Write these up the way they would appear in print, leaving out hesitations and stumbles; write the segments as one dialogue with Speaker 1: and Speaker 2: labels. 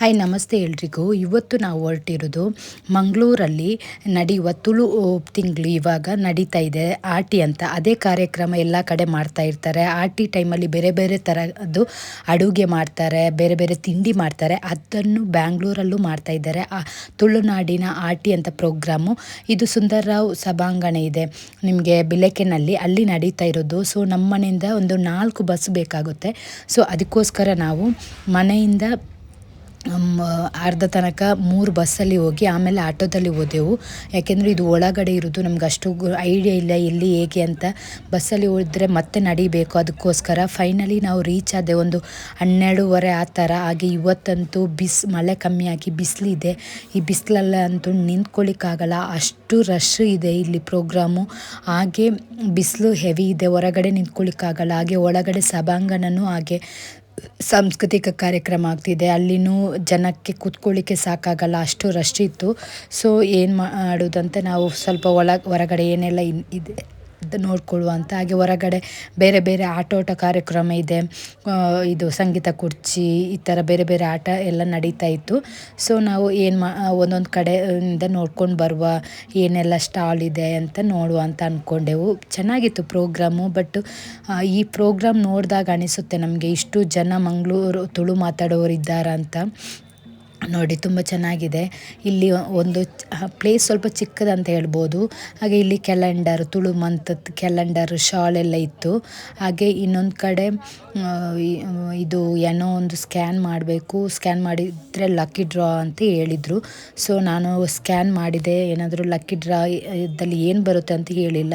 Speaker 1: Hi ನಮಸ್ತೆ ಎಲ್ರಿಗೂ. ಇವತ್ತು ನಾವು ಹೊರಟಿರೋದು ಮಂಗಳೂರಲ್ಲಿ ನಡೆಯುವ ತುಳು ತಿಂಗಳು ಇವಾಗ ನಡೀತಾ ಇದೆ ಆಟಿ ಅಂತ. ಅದೇ ಕಾರ್ಯಕ್ರಮ ಎಲ್ಲ ಕಡೆ ಮಾಡ್ತಾ ಇರ್ತಾರೆ. ಆಟಿ ಟೈಮಲ್ಲಿ ಬೇರೆ ಬೇರೆ ಥರದ್ದು ಅಡುಗೆ ಮಾಡ್ತಾರೆ, ಬೇರೆ ಬೇರೆ ತಿಂಡಿ ಮಾಡ್ತಾರೆ. ಅದನ್ನು ಬ್ಯಾಂಗ್ಳೂರಲ್ಲೂ ಮಾಡ್ತಾ ಇದ್ದಾರೆ. ತುಳುನಾಡಿನ ಆಟಿ ಅಂತ ಪ್ರೋಗ್ರಾಮು. ಇದು ಸುಂದರ್ರಾವ್ ಸಭಾಂಗಣ ಇದೆ ನಿಮಗೆ ಬಿಲೆಕೆನಲ್ಲಿ, ಅಲ್ಲಿ ನಡೀತಾ ಇರೋದು. ಸೊ ನಮ್ಮ ಮನೆಯಿಂದ ಒಂದು 4 ಬಸ್ ಬೇಕಾಗುತ್ತೆ. ಸೊ ಅದಕ್ಕೋಸ್ಕರ ನಾವು ಮನೆಯಿಂದ ಅರ್ಧ ತನಕ 3 ಬಸ್ಸಲ್ಲಿ ಹೋಗಿ ಆಮೇಲೆ ಆಟೋದಲ್ಲಿ ಹೋದೆವು. ಯಾಕೆಂದರೆ ಇದು ಒಳಗಡೆ ಇರೋದು, ನಮ್ಗೆ ಅಷ್ಟು ಐಡಿಯಾ ಇಲ್ಲ ಎಲ್ಲಿ ಹೇಗೆ ಅಂತ. ಬಸ್ಸಲ್ಲಿ ಹೋದರೆ ಮತ್ತೆ ನಡಿಬೇಕು, ಅದಕ್ಕೋಸ್ಕರ ಫೈನಲಿ ನಾವು ರೀಚ್ ಆದೆ ಒಂದು 12:30 ಆ ಥರ. ಹಾಗೆ ಇವತ್ತಂತೂ ಮಳೆ ಕಮ್ಮಿಯಾಗಿ ಬಿಸಿಲಿದೆ. ಈ ಬಿಸಿಲಲ್ಲಂತೂ ನಿಂತ್ಕೊಳ್ಳಿಕ್ಕಾಗಲ್ಲ, ಅಷ್ಟು ರಶ್ ಇದೆ ಇಲ್ಲಿ ಪ್ರೋಗ್ರಾಮು. ಹಾಗೆ ಬಿಸಿಲು ಹೆವಿ ಇದೆ, ಹೊರಗಡೆ ನಿಂತ್ಕೊಳ್ಳಿಕ್ಕಾಗಲ್ಲ. ಹಾಗೆ ಒಳಗಡೆ ಸಭಾಂಗಣನೂ ಹಾಗೆ ಸಾಂಸ್ಕೃತಿಕ ಕಾರ್ಯಕ್ರಮ ಆಗ್ತಿದೆ, ಅಲ್ಲಿನೂ ಜನಕ್ಕೆ ಕೂತ್ಕೊಳ್ಳಿಕ್ಕೆ ಸಾಕಾಗಲ್ಲ, ಅಷ್ಟು ರಶ್ ಇತ್ತು. ಸೊ ಏನು ಮಾಡೋದಂತ ನಾವು ಸ್ವಲ್ಪ ಹೊರಗಡೆ ಏನೆಲ್ಲ ಇದೆ ಅದು ನೋಡ್ಕೊಳ್ಳುವ ಅಂತ. ಹಾಗೆ ಹೊರಗಡೆ ಬೇರೆ ಬೇರೆ ಆಟೋಟ ಕಾರ್ಯಕ್ರಮ ಇದೆ, ಇದು ಸಂಗೀತ ಕುರ್ಚಿ, ಈ ಥರ ಬೇರೆ ಬೇರೆ ಆಟ ಎಲ್ಲ ನಡೀತಾ ಇತ್ತು. ಸೊ ನಾವು ಒಂದೊಂದು ಕಡೆಯಿಂದ ನೋಡ್ಕೊಂಡು ಬರುವ, ಏನೆಲ್ಲ ಸ್ಟಾಲ್ ಇದೆ ಅಂತ ನೋಡುವ ಅಂತ ಅಂದ್ಕೊಂಡೆವು. ಚೆನ್ನಾಗಿತ್ತು ಪ್ರೋಗ್ರಾಮು. ಬಟ್ ಈ ಪ್ರೋಗ್ರಾಮ್ ನೋಡಿದಾಗ ಅನಿಸುತ್ತೆ ನಮಗೆ ಇಷ್ಟು ಜನ ಮಂಗಳೂರು ತುಳು ಮಾತಾಡೋರು ಇದ್ದಾರಂತ. ನೋಡಿ ತುಂಬ ಚೆನ್ನಾಗಿದೆ. ಇಲ್ಲಿ ಒಂದು ಪ್ಲೇಸ್ ಸ್ವಲ್ಪ ಚಿಕ್ಕದಂತ ಹೇಳ್ಬೋದು. ಹಾಗೆ ಇಲ್ಲಿ ಕ್ಯಾಲೆಂಡರ್, ತುಳು ಮಂತದ್ದು ಕ್ಯಾಲೆಂಡರ್, ಶಾಲ್ ಎಲ್ಲ ಇತ್ತು. ಹಾಗೆ ಇನ್ನೊಂದು ಕಡೆ ಇದು ಏನೋ ಒಂದು ಸ್ಕ್ಯಾನ್ ಮಾಡಬೇಕು, ಸ್ಕ್ಯಾನ್ ಮಾಡಿದರೆ ಲಕ್ಕಿ ಡ್ರಾ ಅಂತ ಹೇಳಿದರು. ಸೊ ನಾನು ಸ್ಕ್ಯಾನ್ ಮಾಡಿದೆ. ಏನಾದರೂ ಲಕ್ಕಿ ಡ್ರಾ ಇದ್ದಲ್ಲಿ ಏನು ಬರುತ್ತೆ ಅಂತ ಹೇಳಿಲ್ಲ,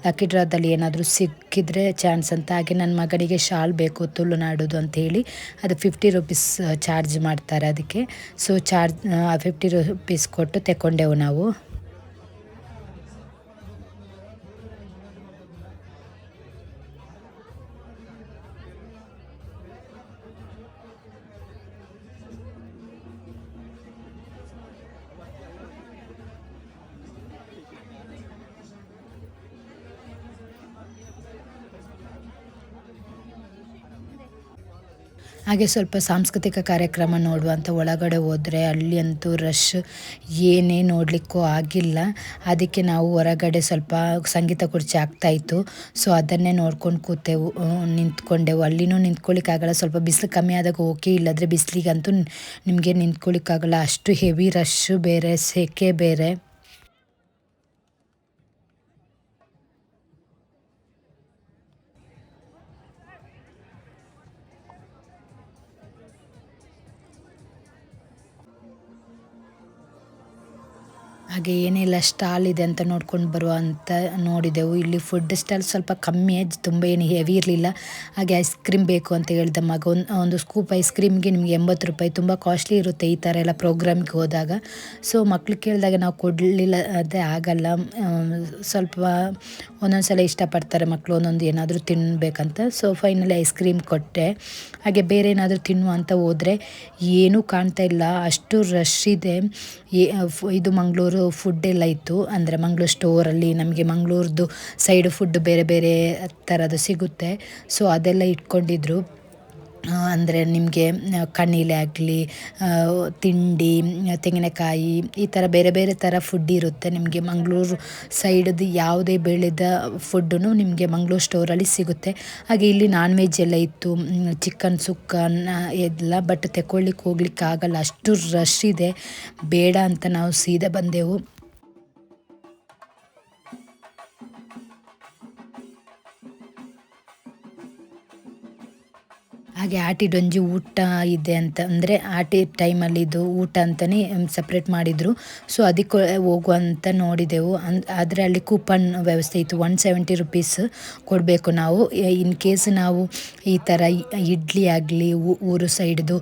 Speaker 1: ಲಕ್ಕಿ ಡ್ರಾದಲ್ಲಿ ಏನಾದರೂ ಸಿಕ್ಕಿದ್ರೆ ಚಾನ್ಸ್ ಅಂತ. ಹಾಗೆ ನನ್ನ ಮಗನಿಗೆ ಶಾಲ್ ಬೇಕು ತುಳುನಾಡುದು ಅಂತ ಹೇಳಿ ಅದು 50 ರೂಪೀಸ್ ಚಾರ್ಜ್ ಮಾಡ್ತಾರೆ ಅದಕ್ಕೆ. ಸೊ 50 ರೂಪೀಸ್ ಕೊಟ್ಟು ತಗೊಂಡೆವು ನಾವು. ಹಾಗೆ ಸ್ವಲ್ಪ ಸಾಂಸ್ಕೃತಿಕ ಕಾರ್ಯಕ್ರಮ ನೋಡುವ ಅಂತ ಒಳಗಡೆ ಹೋದರೆ ಅಲ್ಲಿ ಅಂತೂ ರಶ್ ಏನೇ ನೋಡಲಿಕ್ಕೂ ಆಗಿಲ್ಲ. ಅದಕ್ಕೆ ನಾವು ಹೊರಗಡೆ ಸ್ವಲ್ಪ ಸಂಗೀತ ಕುರ್ಚಿ ಆಗ್ತಾಯಿತ್ತು. ಸೊ ಅದನ್ನೇ ನೋಡ್ಕೊಂಡು ನಿಂತ್ಕೊಂಡೆವು. ಅಲ್ಲಿನೂ ನಿಂತ್ಕೊಳ್ಳಿಕ್ಕಾಗಲ್ಲ, ಸ್ವಲ್ಪ ಬಿಸಿಲು ಕಮ್ಮಿ ಆದಾಗ ಓಕೆ, ಇಲ್ಲದ್ರೆ ಬಿಸಿಲಿಗಂತೂ ನಿಮಗೆ ನಿಂತ್ಕೊಳ್ಳಿಕ್ಕಾಗಲ್ಲ, ಅಷ್ಟು ಹೆವಿ ರಶ್ ಬೇರೆ, ಸೆಕೆ ಬೇರೆ. ಹಾಗೆ ಏನೆಲ್ಲ ಸ್ಟಾಲ್ ಇದೆ ಅಂತ ನೋಡ್ಕೊಂಡು ಬರುವ ಅಂತ ನೋಡಿದೆವು. ಇಲ್ಲಿ ಫುಡ್ ಸ್ಟಾಲ್ ಸ್ವಲ್ಪ ಕಮ್ಮಿ, ತುಂಬ ಏನು ಹೆವಿ ಇರಲಿಲ್ಲ. ಹಾಗೆ ಐಸ್ ಕ್ರೀಮ್ ಬೇಕು ಅಂತ ಹೇಳಿದ ಮಗ. ಒಂದು ಸ್ಕೂಪ್ ಐಸ್ ಕ್ರೀಮ್ಗೆ ನಿಮಗೆ 80 ರೂಪಾಯಿ, ತುಂಬ ಕಾಸ್ಟ್ಲಿ ಇರುತ್ತೆ ಈ ಥರ ಎಲ್ಲ ಪ್ರೋಗ್ರಾಮ್ಗೆ ಹೋದಾಗ. ಸೊ ಮಕ್ಳು ಕೇಳಿದಾಗ ನಾವು ಕೊಡಲಿಲ್ಲ, ಅದೇ ಆಗಲ್ಲ. ಸ್ವಲ್ಪ ಒಂದೊಂದು ಸಲ ಇಷ್ಟಪಡ್ತಾರೆ ಮಕ್ಕಳು ಒಂದೊಂದು ಏನಾದರೂ ತಿನ್ನಬೇಕಂತ. ಸೊ ಫೈನಲಿ ಐಸ್ ಕ್ರೀಮ್ ಕೊಟ್ಟೆ. ಹಾಗೆ ಬೇರೆ ಏನಾದರೂ ತಿನ್ನುವ ಅಂತ ಹೋದರೆ ಏನೂ ಕಾಣ್ತಾ ಇಲ್ಲ, ಅಷ್ಟು ರಶ್ ಇದೆ. ಇದು ಮಂಗಳೂರು ಫುಡ್ ಎಲ್ಲ ಇತ್ತು, ಅಂದರೆ ಮಂಗಳೂರು ಸ್ಟೋರಲ್ಲಿ ನಮಗೆ ಮಂಗಳೂರದ್ದು ಸೈಡ್ ಫುಡ್ ಬೇರೆ ಬೇರೆ ಥರದ್ದು ಸಿಗುತ್ತೆ. ಸೊ ಅದೆಲ್ಲ ಇಟ್ಕೊಂಡಿದ್ರು. ಅಂದರೆ ನಿಮಗೆ ಕಣ್ಣಿಲೆ ಆಗಲಿ, ತಿಂಡಿ, ತೆಂಗಿನಕಾಯಿ, ಈ ಥರ ಬೇರೆ ಬೇರೆ ಥರ ಫುಡ್ ಇರುತ್ತೆ. ನಿಮಗೆ ಮಂಗಳೂರು ಸೈಡದ್ದು ಯಾವುದೇ ಬೆಳೆದ ಫುಡ್ಡು ನಿಮಗೆ ಮಂಗಳೂರು ಸ್ಟೋರಲ್ಲಿ ಸಿಗುತ್ತೆ. ಹಾಗೆ ಇಲ್ಲಿ ನಾನ್ ವೆಜ್ ಎಲ್ಲ ಇತ್ತು, ಚಿಕನ್ ಸುಕ್ಕ ಎಲ್ಲ. ಬಟ್ ಹೋಗ್ಲಿಕ್ಕೆ ಆಗಲ್ಲ, ಅಷ್ಟು ರಶ್ ಇದೆ, ಬೇಡ ಅಂತ ನಾವು ಸೀದಾ ಬಂದೆವು. ಹಾಗೆ ಆಟಿ ಡೊಂಜಿ ಊಟ ಇದೆ ಅಂತ, ಅಂದರೆ ಆಟಿ ಟೈಮಲ್ಲಿ ಇದು ಊಟ ಅಂತಲೇ ಸಪ್ರೇಟ್ ಮಾಡಿದರು. ಸೊ ಅದಕ್ಕೆ ಹೋಗುವಂತ ನೋಡಿದೆವು. ಆದರೆ ಅಲ್ಲಿ ಕೂಪನ್ ವ್ಯವಸ್ಥೆ ಇತ್ತು, 170 ರೂಪೀಸ್ ಕೊಡಬೇಕು ನಾವು. ಇನ್ ಕೇಸ್ ನಾವು ಈ ಥರ ಇಡ್ಲಿ ಆಗಲಿ, ಊರು ಸೈಡ್ದು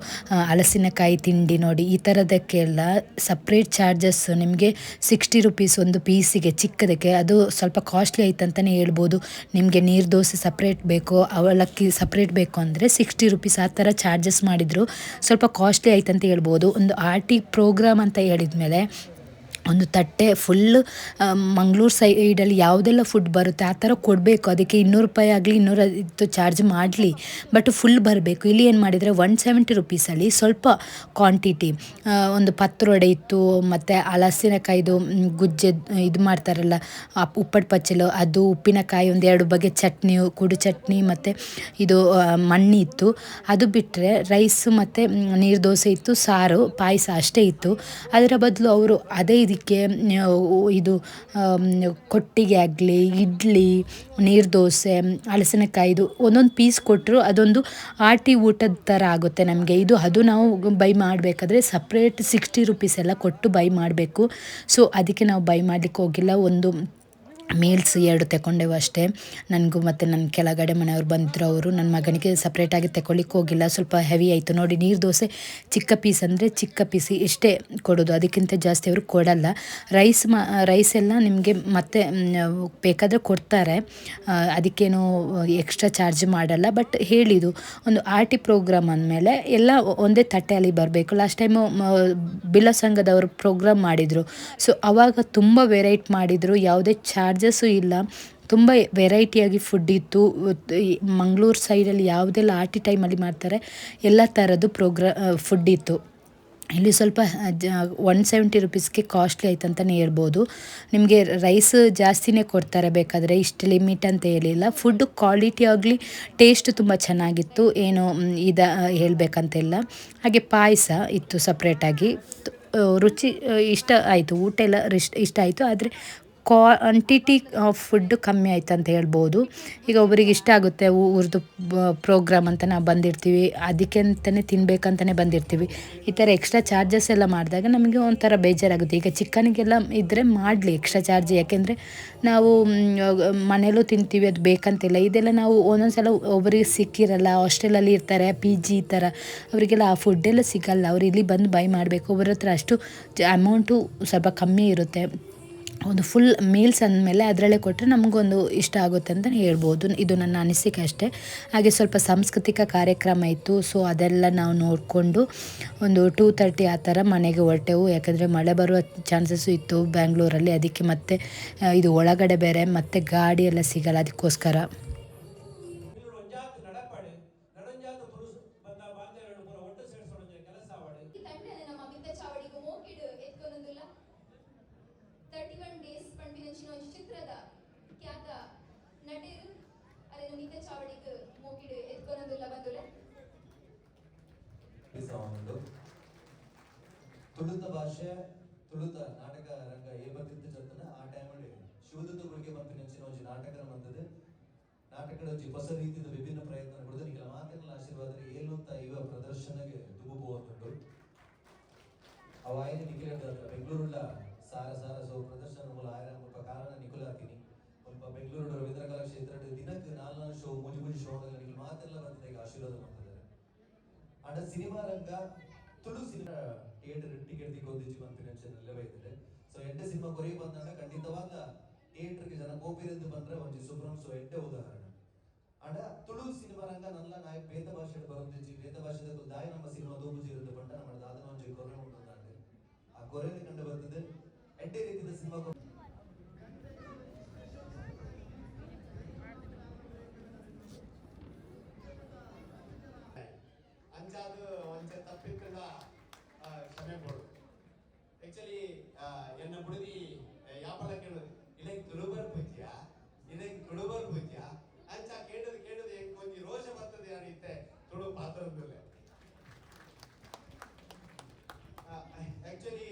Speaker 1: ಹಲಸಿನಕಾಯಿ ತಿಂಡಿ ನೋಡಿ, ಈ ಥರದಕ್ಕೆಲ್ಲ ಸಪ್ರೇಟ್ ಚಾರ್ಜಸ್ ನಿಮಗೆ 60 ರೂಪೀಸ್ ಒಂದು ಪೀಸಿಗೆ, ಚಿಕ್ಕದಕ್ಕೆ. ಅದು ಸ್ವಲ್ಪ ಕಾಸ್ಟ್ಲಿ ಆಯ್ತು ಅಂತಲೇ ಹೇಳ್ಬೋದು. ನಿಮಗೆ ನೀರು ದೋಸೆ ಸಪ್ರೇಟ್ ಬೇಕು, ಅವಲಕ್ಕಿ ಸಪ್ರೇಟ್ ಬೇಕು ಅಂದರೆ 60 ರೂಪೀಸ್ ಆ ಥರ ಚಾರ್ಜಸ್ ಮಾಡಿದರು. ಸ್ವಲ್ಪ ಕಾಸ್ಟ್ಲಿ ಆಯ್ತು ಅಂತ ಹೇಳ್ಬೋದು. ಒಂದು ಆರ್ಟಿ ಪ್ರೋಗ್ರಾಮ್ ಅಂತ ಹೇಳಿದ ಮೇಲೆ ಒಂದು ತಟ್ಟೆ ಫುಲ್ ಮಂಗಳೂರು ಸೈಡಲ್ಲಿ ಯಾವುದೆಲ್ಲ ಫುಡ್ ಬರುತ್ತೆ ಆ ಥರ ಕೊಡಬೇಕು. ಅದಕ್ಕೆ 200 ರೂಪಾಯಿ ಆಗಲಿ 250 ಚಾರ್ಜ್ ಮಾಡಲಿ, ಬಟ್ ಫುಲ್ ಬರಬೇಕು. ಇಲ್ಲಿ ಏನು ಮಾಡಿದರೆ 170 ರುಪೀಸಲ್ಲಿ ಸ್ವಲ್ಪ ಕ್ವಾಂಟಿಟಿ, ಒಂದು ಪತ್ರೊಡೆ ಇತ್ತು, ಮತ್ತು ಹಲಸಿನಕಾಯಿದು ಗುಜ್ಜೆ ಇದು ಮಾಡ್ತಾರಲ್ಲ ಉಪ್ಪಟ್ಟು ಪಚ್ಚಲು, ಅದು ಉಪ್ಪಿನಕಾಯಿ, ಒಂದು 2 ಬಗೆ ಚಟ್ನಿ, ಕುಡು ಚಟ್ನಿ, ಮತ್ತು ಇದು ಮಣ್ಣಿ ಇತ್ತು. ಅದು ಬಿಟ್ಟರೆ ರೈಸು ಮತ್ತು ನೀರು ದೋಸೆ ಇತ್ತು, ಸಾರು ಪಾಯಸ ಅಷ್ಟೇ ಇತ್ತು. ಅದರ ಬದಲು ಅವರು ಅದೇ ಇದಕ್ಕೆ ಇದು ಕೊಟ್ಟಿಗೆ ಆಗಲಿ, ಇಡ್ಲಿ, ನೀರು ದೋಸೆ, ಹಲಸಿನಕಾಯಿದು ಒಂದೊಂದು ಪೀಸ್ ಕೊಟ್ಟರು ಅದೊಂದು ಆಟಿ ಊಟದ ಥರ ಆಗುತ್ತೆ ನಮಗೆ. ಅದು ನಾವು ಬೈ ಮಾಡಬೇಕಾದ್ರೆ ಸಪ್ರೇಟ್ 60 ರುಪೀಸ್ ಎಲ್ಲ ಕೊಟ್ಟು ಬೈ ಮಾಡಬೇಕು. ಸೊ ಅದಕ್ಕೆ ನಾವು ಬೈ ಮಾಡಲಿಕ್ಕೆ ಹೋಗಿಲ್ಲ. ಒಂದು ಮೀಲ್ಸ್ 2 ತಗೊಂಡೆವು ಅಷ್ಟೇ. ನನಗೂ ಮತ್ತು ನನ್ನ ಕೆಳಗಡೆ ಮನೆಯವ್ರು ಬಂದರು, ಅವರು ನನ್ನ ಮಗನಿಗೆ ಸಪ್ರೇಟಾಗಿ ತಗೊಳ್ಳಿಕ್ಕೆ ಹೋಗಿಲ್ಲ. ಸ್ವಲ್ಪ ಹೆವಿ ಆಯಿತು ನೋಡಿ. ನೀರು ದೋಸೆ ಚಿಕ್ಕ ಪೀಸ್ ಅಂದರೆ ಚಿಕ್ಕ ಪೀಸ್ ಇಷ್ಟೇ ಕೊಡೋದು, ಅದಕ್ಕಿಂತ ಜಾಸ್ತಿ ಅವರು ಕೊಡಲ್ಲ. ರೈಸ್ ಎಲ್ಲ ನಿಮಗೆ ಮತ್ತೆ ಬೇಕಾದರೆ ಕೊಡ್ತಾರೆ, ಅದಕ್ಕೇನು ಎಕ್ಸ್ಟ್ರಾ ಚಾರ್ಜ್ ಮಾಡಲ್ಲ. ಬಟ್ ಹೇಳಿದ್ದು ಒಂದು ಆರ್ಟಿ ಪ್ರೋಗ್ರಾಮ್ ಅಂದಮೇಲೆ ಎಲ್ಲ ಒಂದೇ ತಟ್ಟೆಯಲ್ಲಿ ಬರಬೇಕು. ಲಾಸ್ಟ್ ಟೈಮು ಬಿಲ ಸಂಘದವರು ಪ್ರೋಗ್ರಾಮ್ ಮಾಡಿದರು. ಸೊ ಆವಾಗ ತುಂಬ ವೆರೈಟಿ ಮಾಡಿದರು, ಯಾವುದೇ ಚಾರ್ಜಸ್ಸು ಇಲ್ಲ. ತುಂಬ ವೆರೈಟಿಯಾಗಿ ಫುಡ್ ಇತ್ತು. ಮಂಗಳೂರು ಸೈಡಲ್ಲಿ ಯಾವುದೆಲ್ಲ ಆರ್ಟಿ ಟೈಮಲ್ಲಿ ಮಾಡ್ತಾರೆ ಎಲ್ಲ ಥರದ್ದು ಫುಡ್ ಇತ್ತು. ಇಲ್ಲಿ ಸ್ವಲ್ಪ 170 ರುಪೀಸ್ಗೆ ಕಾಸ್ಟ್ಲಿ ಆಯ್ತು ಅಂತಲೇ ಹೇಳ್ಬೋದು. ನಿಮಗೆ ರೈಸ್ ಜಾಸ್ತಿನೇ ಕೊಡ್ತಾರೆ, ಬೇಕಾದರೆ ಇಷ್ಟು ಲಿಮಿಟ್ ಅಂತ ಹೇಳಿಲ್ಲ. ಫುಡ್ ಕ್ವಾಲಿಟಿ ಆಗಲಿ ಟೇಸ್ಟ್ ತುಂಬ ಚೆನ್ನಾಗಿತ್ತು, ಏನು ಹೇಳಬೇಕಂತಿಲ್ಲ. ಹಾಗೆ ಪಾಯಸ ಇತ್ತು ಸಪ್ರೇಟಾಗಿ. ರುಚಿ ಇಷ್ಟ ಆಯಿತು, ಊಟ ಎಲ್ಲ ಇಷ್ಟ ಆಯಿತು. ಆದರೆ ಕ್ವಾಂಟಿಟಿ ಆಫ್ ಫುಡ್ಡು ಕಮ್ಮಿ ಆಯ್ತು ಅಂತ ಹೇಳ್ಬೋದು. ಈಗ ಒಬ್ಬರಿಗೆ ಇಷ್ಟ ಆಗುತ್ತೆ, ಊರದ್ದು ಪ್ರೋಗ್ರಾಮ್ ಅಂತ ನಾವು ಬಂದಿರ್ತೀವಿ, ಅದಕ್ಕೆ ಅಂತಲೇ ತಿನ್ನಬೇಕಂತಲೇ ಬಂದಿರ್ತೀವಿ. ಈ ಥರ ಎಕ್ಸ್ಟ್ರಾ ಚಾರ್ಜಸ್ ಎಲ್ಲ ಮಾಡಿದಾಗ ನಮಗೆ ಒಂಥರ ಬೇಜಾರಾಗುತ್ತೆ. ಈಗ ಚಿಕನ್ಗೆಲ್ಲ ಇದ್ದರೆ ಮಾಡಲಿ ಎಕ್ಸ್ಟ್ರಾ ಚಾರ್ಜ್, ಯಾಕೆಂದರೆ ನಾವು ಮನೇಲೂ ತಿಂತೀವಿ, ಅದು ಬೇಕಂತಿಲ್ಲ. ಇದೆಲ್ಲ ನಾವು ಒಂದೊಂದು ಸಲ ಒಬ್ಬರಿಗೆ ಸಿಕ್ಕಿರಲ್ಲ, ಹಾಸ್ಟೆಲಲ್ಲಿ ಇರ್ತಾರೆ, PG ಈ ಥರ, ಅವರಿಗೆಲ್ಲ ಆ ಫುಡ್ಡೆಲ್ಲ ಸಿಗಲ್ಲ. ಅವ್ರು ಇಲ್ಲಿ ಬಂದು ಬೈ ಮಾಡಬೇಕು. ಒಬ್ಬರ ಹತ್ರ ಅಷ್ಟು ಅಮೌಂಟು ಸ್ವಲ್ಪ ಕಮ್ಮಿ ಇರುತ್ತೆ. ಒಂದು ಫುಲ್ ಮೀಲ್ಸ್ ಅಂದಮೇಲೆ ಅದರಲ್ಲೇ ಕೊಟ್ಟರೆ ನಮಗೊಂದು ಇಷ್ಟ ಆಗುತ್ತೆ ಅಂತ ಹೇಳ್ಬೋದು. ಇದು ನನ್ನ ಅನಿಸಿಕೆ ಅಷ್ಟೇ. ಹಾಗೆ ಸ್ವಲ್ಪ ಸಾಂಸ್ಕೃತಿಕ ಕಾರ್ಯಕ್ರಮ ಇತ್ತು. ಸೊ ಅದೆಲ್ಲ ನಾವು ನೋಡಿಕೊಂಡು ಒಂದು 2:30 ಆ ಥರ ಮನೆಗೆ ಹೊರಟೆವು. ಯಾಕಂದರೆ ಮಳೆ ಬರುವ ಚಾನ್ಸಸ್ಸು ಇತ್ತು ಬ್ಯಾಂಗ್ಳೂರಲ್ಲಿ. ಅದಕ್ಕೆ ಮತ್ತೆ ಇದು ಒಳಗಡೆ ಬೇರೆ, ಮತ್ತು ಗಾಡಿ ಎಲ್ಲ ಸಿಗಲ್ಲ, ಅದಕ್ಕೋಸ್ಕರ.
Speaker 2: ತುಳುತ ಭಾಷೆ ತುಳುತ ನಾಟಕ ರಂಗ ಏಪತ್ತಿತ್ತು ಜೊತ್ತನ ಆ ಟೈಮಲ್ಲಿ ಶಿವದತ್ತಗಳಿಗೆ ಮತ್ತು ನೆಂಚಿನ ಒಂಜಿ ನಾಟಕ ಬಂದದ್ದು. ನಾಟಕದ ಒಂಜಿ ಹೊಸ ರೀತಿಯ ವಿಭಿನ್ನ ಪ್ರಯತ್ನ ಕೊಡೋದು ನಿಖಲ ಮಾತಿನ ಆಶೀರ್ವಾದ ಏನುಂತ ಇವ ಪ್ರದರ್ಶನಗೆ ತುಂಬು ಹೋಗುತ್ತುಂಟು. ಅವಾಯಿನ ನಿಖಿಲ ಬೆಂಗಳೂರುಲ್ಲ ಸಾರ ಸಾರ ಸೊ ಪ್ರದರ್ಶನ ಮೂಲ 1000 ರೂಪಾಯಿ ಕಾರಣ ನಿಖುಲ ಹಾಕಿನಿ ಸ್ವಲ್ಪ ಬೆಂಗಳೂರು ರವೀಂದ್ರ ಕಲಾಕ್ಷೇತ್ರ ದಿನಕ್ಕೆ 4 ಶೋ ಮುಜಿ ಶೋ ನಿಖಿಲ ಮಾತೆಲ್ಲ ಬಂದಿದೆ. ಈಗ ಆಶೀರ್ವಾದ ಮಾಡ್ತಿದ್ದಾರೆ. ಆಡ ಸಿನಿಮಾ ರಂಗ ತುಳು ಸಿನಿಮಾ ಥಿಯೇಟರ್ ಟಿಕೆಟ್ ದಿಕ್ಕೋದಿಜ್ಜಿ ಬಂತಿನ ಇದ್ದಾರೆ. ಸೊ ಎಂಟೆ ಸಿನಿಮಾ ಕೊರೆಗೆ ಬಂದಾಗ ಖಂಡಿತವಾದ ಥಿಯೇಟರ್ಗೆ ಜನ ಕೋಪಿರಂದು ಬಂದ್ರೆ ಒಂಜಿ ಸುಬ್ರಹ್ಮ. ಸೊ ಎಂಟೆ ಉದಾಹರಣೆ ಆಡ ತುಳು ಸಿನಿಮಾ ರಂಗ ನಲ್ಲ ನಾಯಕ್ ಬೇತ ಭಾಷೆಡ್ ಬರೋದಿಜ್ಜಿ ಬೇತ ಭಾಷೆದ ದಾಯ ನಮ್ಮ ಸಿನಿಮಾ ದೂಬುಜಿ ಇರುತ್ತೆ ಪಂಡ ನಮ್ಮ ದಾದನ ಒಂಜಿ ಕೊರೆ ಉಂಟು. ಆ ಕೊರೆಯಲ್ಲಿ ಕಂಡು ಬರ್ತದೆ ಎಂಟೆ ರೀತಿಯ ಸಿನಿಮಾ.
Speaker 3: ಅಂಚಾದು ಒಂಚೆ ತಪ್ಪಿಕ್ಕಂಡ ಕ್ಷಮೆ ಕೊಡು. ಆಕ್ಚುಲಿ ಎನ್ನ ಬುಡದಿ ಯಾಪಲ ಕೇಳೋದು ಇದಕ್ಕೆ ತುಳುಬರ್ ಪೂಜ್ಯ, ಇದಕ್ಕೆ ತುಳುಬರ್ ಪೂಜ್ಯ ಅಂಚ ಕೇಳೋದು ಕೊಂಚ ರೋಷ ಬರ್ತದೆ ಅನಿತ್ತೆ ತುಳು ಪಾತ್ರದಲ್ಲೇ. ಆಕ್ಚುಲಿ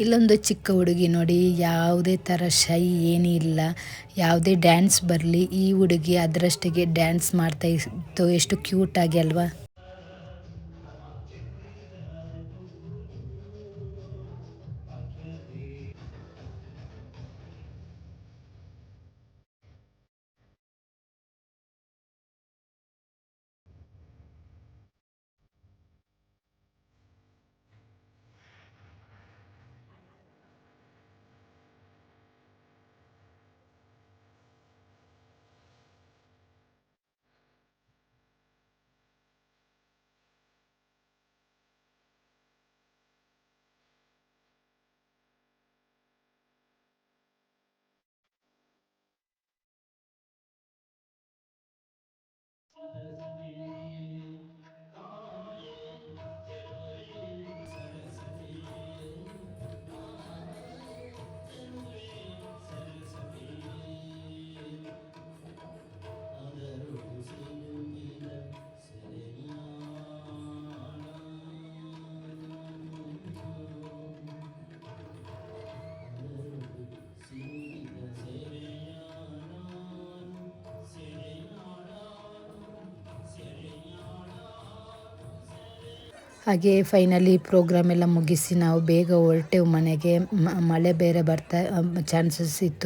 Speaker 1: ಇಲ್ಲೊಂದು ಚಿಕ್ಕ ಹುಡುಗಿ ನೋಡಿ, ಯಾವುದೇ ಥರ ಶೈ ಏನೂ ಇಲ್ಲ. ಯಾವುದೇ ಡ್ಯಾನ್ಸ್ ಬರಲಿ ಈ ಹುಡುಗಿ ಅದರಷ್ಟಿಗೆ ಡ್ಯಾನ್ಸ್ ಮಾಡ್ತಾ ಇತ್ತು. ಎಷ್ಟು ಕ್ಯೂಟಾಗಿ ಅಲ್ವಾ. ಹಾಗೆ ಫೈನಲಿ ಪ್ರೋಗ್ರಾಮ್ ಎಲ್ಲ ಮುಗಿಸಿ ನಾವು ಬೇಗ ಹೊರಟೆವು ಮನೆಗೆ. ಮಳೆ ಬೇರೆ ಬರ್ತಾ ಚಾನ್ಸಸ್ ಇತ್ತು.